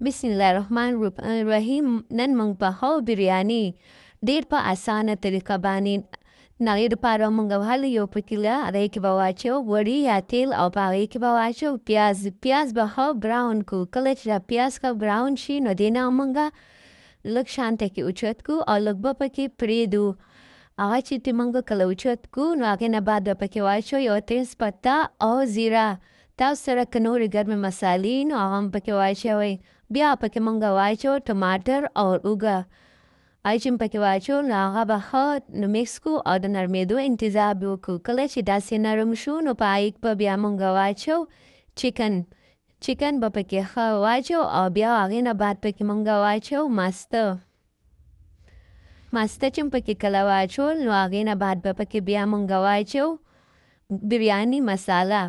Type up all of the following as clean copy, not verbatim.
بسم الله الرحمن الرحیم. نن موږ په بریاني ډېر په اسانه طریقه باندې هغې دپاره موږ اول یو پتیله هغې کې به واچوو وړي یا تیل او په هغې کې به واچوو پیاز به ښه براون کړو. کله چې دا پیاز ښه براون شي نو دې نه موږ لږ شانته کې اوچت کړو او لږ به پکې پرېږدو. هغه چې موږ کله اوچت کړو نو هغې نه بعد به پکې واچوو یو تیز پته او زیره. تاسو سره که نورې ګرمې مسالې نو هغه هم پکې واچوئ. بیا پکې موږ واچوو ټماټر او اوږه. هغه چې پکې واچوو نو هغه به ښه میکس کړو او د نرمېدو انتظار به وکړو. کله چې داسې نرم شو نو په هغې به بیا موږ واچوو چکن به پکې ښه واچوو او بیا هغې نه بعد پکې موږ واچوو ماسته چې پکې کله واچول نو هغې نه بعد به پکې بیا موږ واچوو بریاني مساله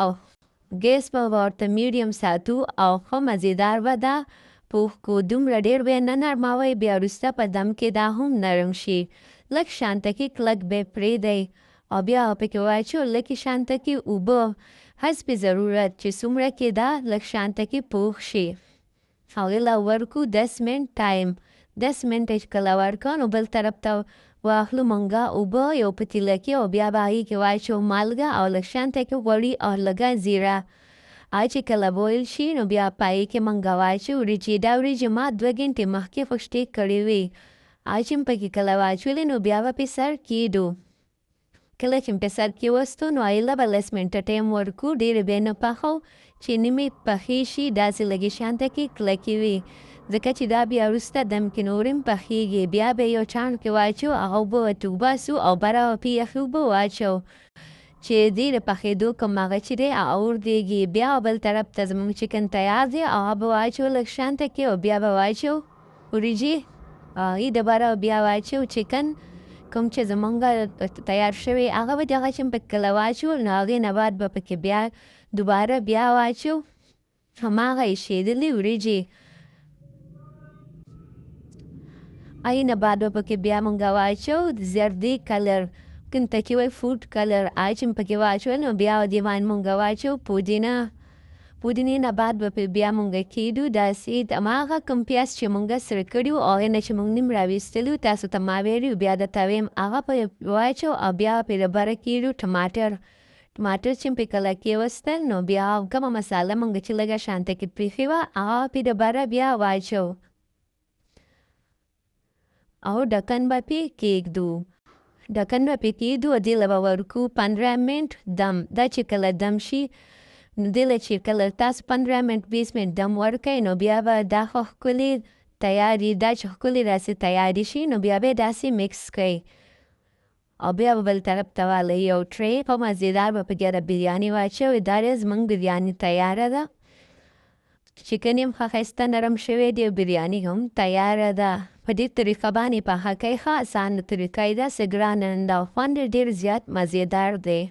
او ګیس به ورته میډیم ساتو او ښه مزېدار به دا پوخ کړو. دومره ډېر به یې نه نرموئ، بیا وروسته په دم کې دا هم نرم شي. لږ شانته کې کلک به یې پرېږدئ او بیا پکې واچوو لږې شانته کې اوبه حسب ضرورت چې څومره کې دا لږ شانته کې پوخ شي. هغې له ورکړو 10 منټ ټایم. 10 منټه چې کله ورکړو نو بل طرف ته واخلو موږ اوبه یو پتیله کې او بیا به هغې کې واچوو مالګه او لږ شانته کې غوړي او لږه زیره. هغه چې کله بویل شي نو بیا په هغې کې موږ واچوو وریجې. دا وریجې ما 2 ګنټې مخکې خشکې کړې وې. هغه چې پکې کله واچولې نو بیا به پرې سر کېږدو. کله چې پرې سر کېوستو نو هغې له به 10 منټه ټایم ورکړو. ډېرې به یې نه پخوو چې نیمې پخې شي، داسې لږې شانته کې کلکې وي، ځکه چې دا بیا وروسته دم کې نور هم پخېږي. بیا به یو چاڼ کې واچوو، هغه اوبه ورته وباسو او بره به پرې یخې اوبه واچوو چې دې د پخېدو کوم هغه چې دی هغه وردېږي. بیا بل طرف ته زموږ چکن تیار دی، هغه به واچوو لږ شانته کې او بیا به واچوو وریجې. هغې دپاره بیا واچوو چکن کوم چې زموږ تیار شوی هغه به دغه چې پکې کله واچول نو هغې نه بعد به پکې بیا دوباره بیا واچوو هماغه ایښېدلې وریجې. هغې نه بعد به پکې بیا موږ واچوو زردې کلر کوم ته چې وایي فوډ کلر. هغه چې پکې واچول نو بیا دې باندې موږ واچوو پودینې نه بعد به بیا موږ کېږدو داسې هماغه کوم پیاز چې موږ سره کړي وو او هغې نه چې موږ نیم راویستلي وو تاسو ته ما ویلي وو بیا د توې هغه پرې واچوو او بیا پرې دبره کېږدو ټماټر چې پرې کله کېوستل نو بیا کومه مساله موږ چې لږه شانته کې پرېښې وه هغه پرې دبره بیا واچوو او ډکن به پرې کېږدو. ډکن به پرې کېږدو او دې له به ورکړو 15 منټ دم. دا چې کله دم شي نو دې له چې کله تاسو 15 منټ 20 منټ دم ورکئ نو بیا به دا ښه ښکلې تیارې دا چې ښکلې داسې تیارې شي نو بیا به یې داسې مکس کړئ او بیا به بل طرف ته والی یو ټرې په مزېدار به پکې د بریاني واچوئ. دا دی زموږ بریاني تیاره ده. چکن هم ښه ښایسته نرم شوی دی او بریاني هم تیاره ده. په دې طریقه باندې پخه کړئ. ښه اسانه طریقه یې ده، څه ګرانه نه ده او خوند یې ډېر زیات مزېدار دی.